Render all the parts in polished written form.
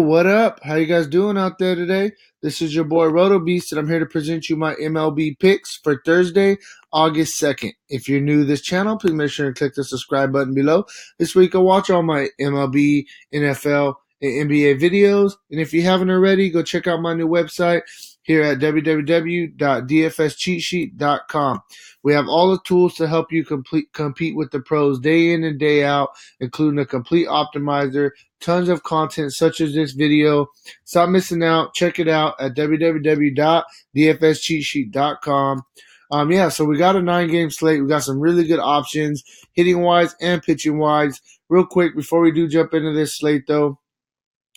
what up? How you guys doing out there today? This is your boy Roto Beast, and I'm here to present you my MLB picks for Thursday, August 2nd. If you're new to this channel, please make sure to click the subscribe button below. This week I'll watch all my MLB, NFL, and NBA videos. And if you haven't already, go check out my new website here at www.dfscheatsheet.com. We have all the tools to help you compete with the pros day in and day out, including a complete optimizer, tons of content such as this video. Stop missing out. Check it out at www.dfscheatsheet.com. So we got a 9-game slate. We got some really good options, hitting wise and pitching wise. Real quick, before we do jump into this slate though,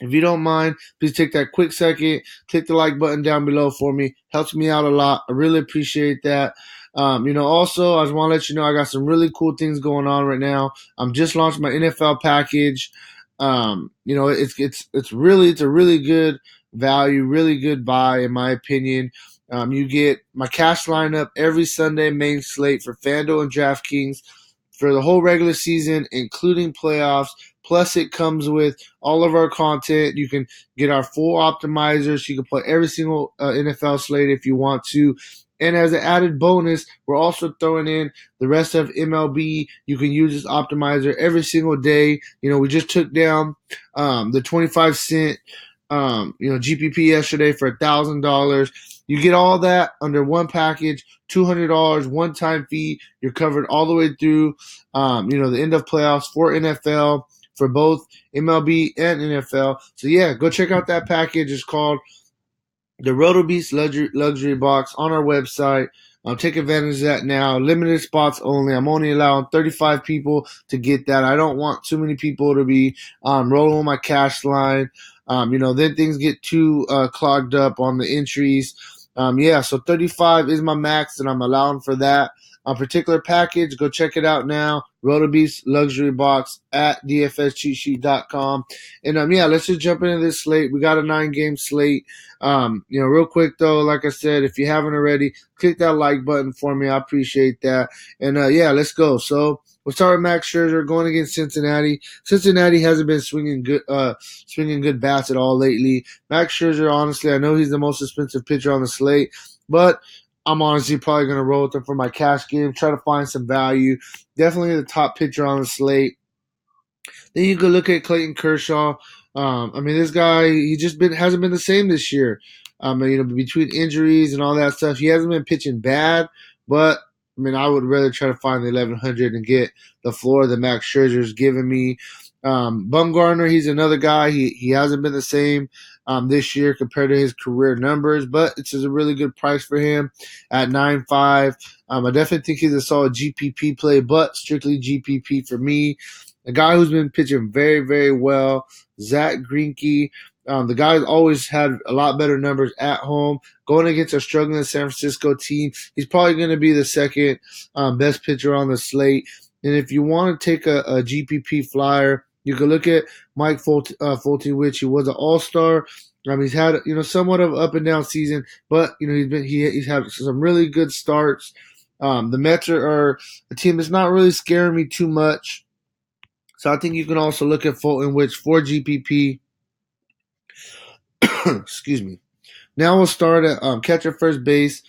if you don't mind, please take that quick second, click the like button down below for me. Helps me out a lot. I really appreciate that. Also, I just want to let you know I got some really cool things going on right now. I'm just launched my NFL package. It's a really good value, really good buy in my opinion. You get my cash lineup every Sunday main slate for Fanduel and DraftKings for the whole regular season, including playoffs. Plus, it comes with all of our content. You can get our full optimizers. You can play every single NFL slate if you want to. And as an added bonus, we're also throwing in the rest of MLB. You can use this optimizer every single day. We just took down the 25-cent GPP yesterday for $1,000. You get all that under one package, $200 one-time fee. You're covered all the way through the end of playoffs for NFL, for both MLB and NFL. So yeah, go check out that package. It's called the Roto Beast Luxury Box on our website. Take advantage of that now. Limited spots only. I'm only allowing 35 people to get that. I don't want too many people to be rolling my cash line. Then things get too clogged up on the entries. So 35 is my max, and I'm allowing for that. A particular package, go check it out now. Roto Beast Luxury Box at dfscheatsheet.com. And let's just jump into this slate. We got a 9-game slate. Real quick though, like I said, if you haven't already, click that like button for me. I appreciate that. And let's go. So we'll start with Max Scherzer going against Cincinnati. Cincinnati hasn't been swinging good bats at all lately. Max Scherzer, honestly, I know he's the most expensive pitcher on the slate, but I'm honestly probably going to roll with him for my cash game, try to find some value. Definitely the top pitcher on the slate. Then you could look at Clayton Kershaw. This guy, hasn't been the same this year. Between injuries and all that stuff, he hasn't been pitching bad, but I would rather try to find the 1100 and get the floor that Max Scherzer's giving me. Bumgarner, he's another guy. He hasn't been the same this year compared to his career numbers, but it's just a really good price for him at 9.5. I definitely think he's a solid GPP play, but strictly GPP for me. A guy who's been pitching very, very well, Zach Greinke. The guy's always had a lot better numbers at home. Going against a struggling San Francisco team, he's probably going to be the second best pitcher on the slate. And if you want to take a GPP flyer, you can look at Mike Fulton, which he was an all-star. He's had somewhat of an up and down season, but he's had some really good starts. The Mets are a team that's not really scaring me too much. So I think you can also look at Fulton, which for GPP. Excuse me. Now we'll start at catcher first base.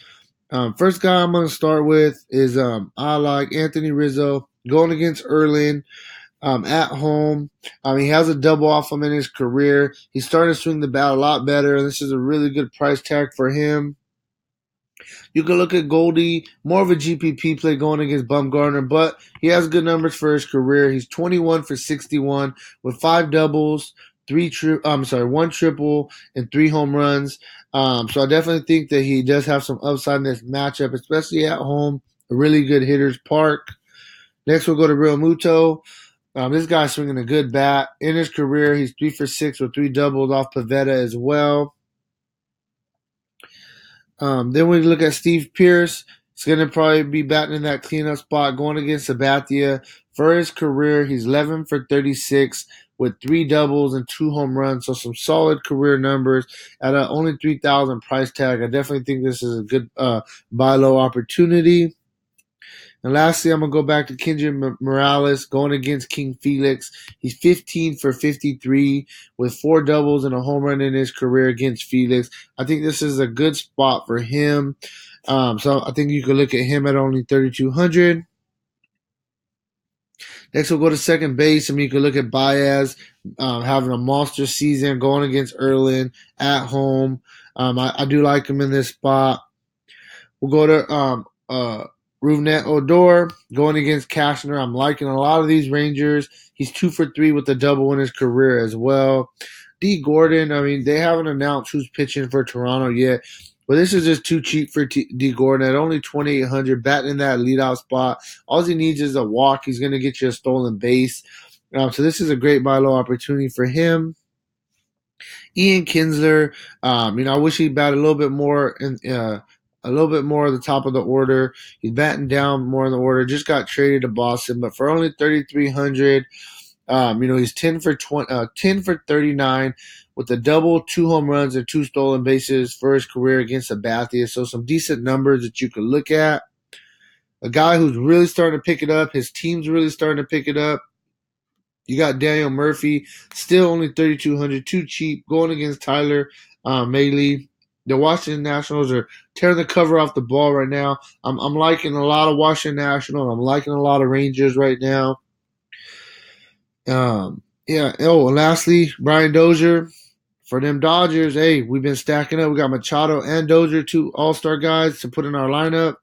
First guy I'm going to start with is I like Anthony Rizzo going against Erlin at home. He has a double off him in his career. He's starting to swing the bat a lot better, and this is a really good price tag for him. You can look at Goldie, more of a GPP play going against Bumgarner, but he has good numbers for his career. He's 21 for 61 with 5 doubles, 1 triple, and 3 home runs. So I definitely think that he does have some upside in this matchup, especially at home, a really good hitter's park. Next, we'll go to Real Muto. This guy's swinging a good bat. In his career, he's 3 for 6 with 3 doubles off Pavetta as well. Then we look at Steve Pearce. He's going to probably be batting in that cleanup spot going against Sabathia. For his career, he's 11 for 36 with 3 doubles and 2 home runs. So some solid career numbers at only $3,000 price tag. I definitely think this is a good buy low opportunity. And lastly, I'm going to go back to Kendrick Morales going against King Felix. He's 15 for 53 with 4 doubles and a home run in his career against Felix. I think this is a good spot for him. So I think you could look at him at only 3,200. Next, we'll go to second base. I mean, you can look at Baez having a monster season, going against Erlin at home. I do like him in this spot. We'll go to Rougned Odor going against Cashner. I'm liking a lot of these Rangers. He's 2 for 3 with a double in his career as well. D. Gordon, I mean, they haven't announced who's pitching for Toronto yet. But this is just too cheap for D. Gordon at only 2,800, batting in that leadoff spot. All he needs is a walk. He's going to get you a stolen base. So this is a great buy low opportunity for him. Ian Kinsler, I wish he batted a little bit more at the top of the order. He's batting down more in the order. Just got traded to Boston, but for only 3,300, he's 10 for 39 with a double, 2 home runs, and 2 stolen bases for his career against Sabathia. So some decent numbers that you could look at. A guy who's really starting to pick it up. His team's really starting to pick it up. You got Daniel Murphy, still only 3,200, too cheap, going against Tyler Mahle. The Washington Nationals are tearing the cover off the ball right now. I'm liking a lot of Washington Nationals. I'm liking a lot of Rangers right now. And lastly, Brian Dozier. For them Dodgers, hey, we've been stacking up. We got Machado and Dozier, 2 all-star guys to put in our lineup.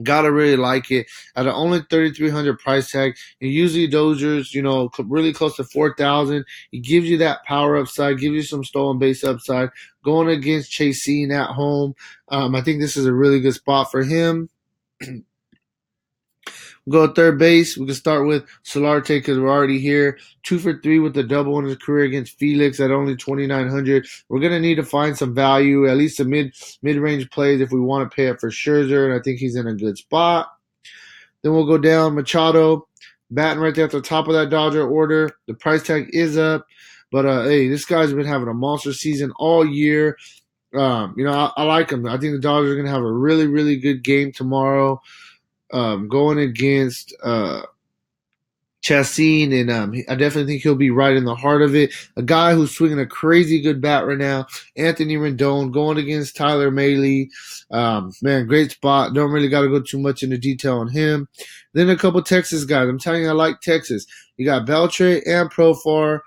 Gotta really like it. At an only 3,300 price tag, and usually Dozier's, really close to 4,000. He gives you that power upside, gives you some stolen base upside. Going against Chaseen at home, I think this is a really good spot for him. We'll go third base. We can start with Solarte because we're already here. 2 for 3 with the double in his career against Felix at only 2,900. We're going to need to find some value, at least some mid-range plays if we want to pay up for Scherzer, and I think he's in a good spot. Then we'll go down Machado, batting right there at the top of that Dodger order. The price tag is up, but hey, this guy's been having a monster season all year. I like him. I think the Dodgers are going to have a really, really good game tomorrow. Going against Chaseen, and I definitely think he'll be right in the heart of it. A guy who's swinging a crazy good bat right now, Anthony Rendon, going against Tyler Mahle. Man, great spot. Don't really got to go too much into detail on him. Then a couple Texas guys. I'm telling you, I like Texas. You got Beltre and Profar.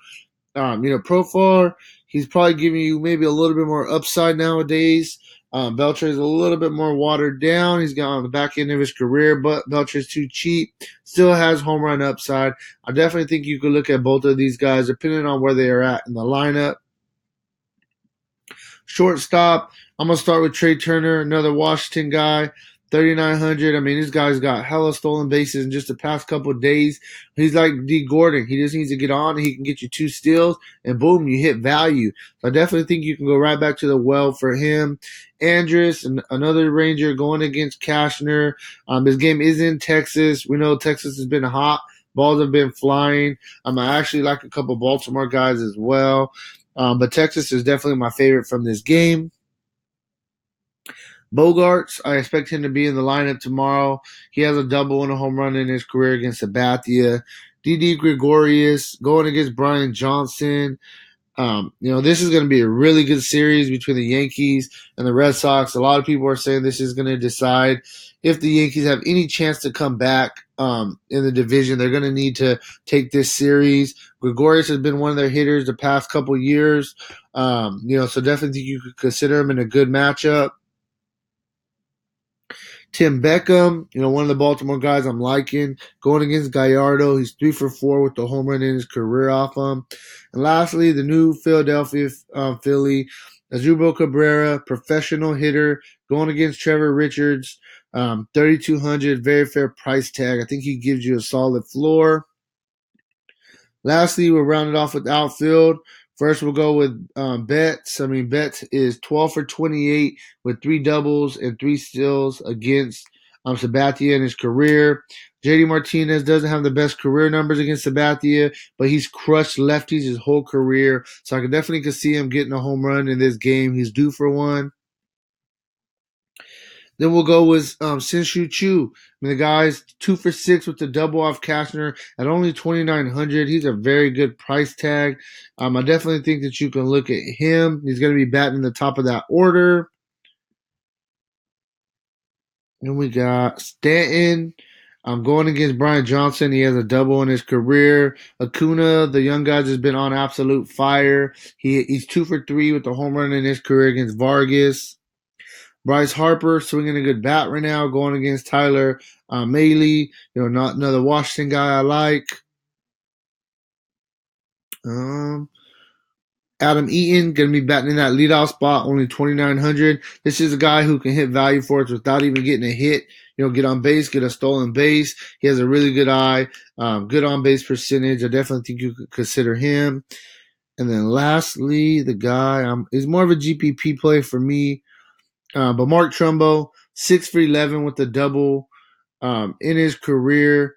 Profar, he's probably giving you maybe a little bit more upside nowadays. Beltre is a little bit more watered down. He's got on the back end of his career, but Beltre is too cheap. Still has home run upside. I definitely think you could look at both of these guys depending on where they are at in the lineup. Shortstop, I'm going to start with Trey Turner, another Washington guy. 3,900. I mean, this guy's got hella stolen bases in just the past couple of days. He's like D. Gordon. He just needs to get on. He can get you 2 steals, and boom, you hit value. So I definitely think you can go right back to the well for him. Andrus, another Ranger going against Cashner. This game is in Texas. We know Texas has been hot. Balls have been flying. I actually like a couple Baltimore guys as well. But Texas is definitely my favorite from this game. Bogarts, I expect him to be in the lineup tomorrow. He has a double and a home run in his career against Sabathia. Didi Gregorius going against Brian Johnson. This is going to be a really good series between the Yankees and the Red Sox. A lot of people are saying this is going to decide if the Yankees have any chance to come back in the division. They're going to need to take this series. Gregorius has been one of their hitters the past couple years. So definitely you could consider him in a good matchup. Tim Beckham, one of the Baltimore guys I'm liking, going against Gallardo. He's 3 for 4 with the home run in his career off him. And lastly, the new Philadelphia Philly, Azubo Cabrera, professional hitter, going against Trevor Richards, 3,200, very fair price tag. I think he gives you a solid floor. Lastly, we'll round it off with outfield. First, we'll go with Betts. Betts is 12 for 28 with 3 doubles and 3 steals against Sabathia in his career. JD Martinez doesn't have the best career numbers against Sabathia, but he's crushed lefties his whole career. So I could see him getting a home run in this game. He's due for one. Then we'll go with Sinshu Chu. I mean, the guy's 2 for 6 with the double off Cashner at only 2,900. He's a very good price tag. I definitely think that you can look at him. He's going to be batting in the top of that order. Then we got Stanton. I'm going against Brian Johnson. He has a double in his career. Acuna, the young guy, has been on absolute fire. He's 2 for 3 with a home run in his career against Vargas. Bryce Harper swinging a good bat right now, going against Tyler Mahle. Not another Washington guy I like. Adam Eaton going to be batting in that leadoff spot, only 2,900. This is a guy who can hit value for us without even getting a hit. Get on base, get a stolen base. He has a really good eye, good on base percentage. I definitely think you could consider him. And then lastly, the guy is more of a GPP play for me. But Mark Trumbo, 6 for 11 with the double in his career,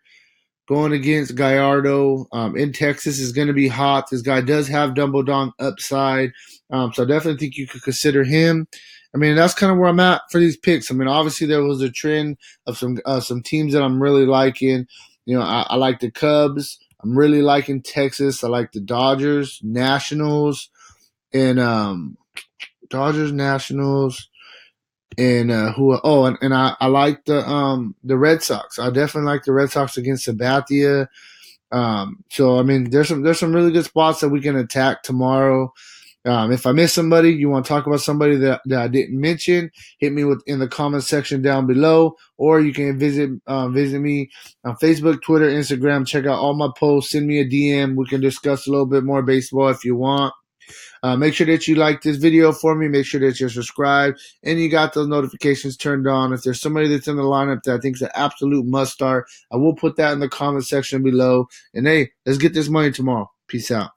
going against Gallardo in Texas is going to be hot. This guy does have double dong upside, so I definitely think you could consider him. I mean, that's kind of where I'm at for these picks. I mean, obviously there was a trend of some teams that I'm really liking. I like the Cubs. I'm really liking Texas. I like the Dodgers, Nationals, and Dodgers, Nationals. And I like the Red Sox. I definitely like the Red Sox against Sabathia. So I mean, there's some really good spots that we can attack tomorrow. If I miss somebody, you want to talk about somebody that I didn't mention, hit me in the comment section down below, or you can visit me on Facebook, Twitter, Instagram. Check out all my posts. Send me a DM. We can discuss a little bit more baseball if you want. Make sure that you like this video for me. Make sure that you're subscribed and you got those notifications turned on. If there's somebody that's in the lineup that I think is an absolute must start, I will put that in the comment section below. And hey, let's get this money tomorrow. Peace out.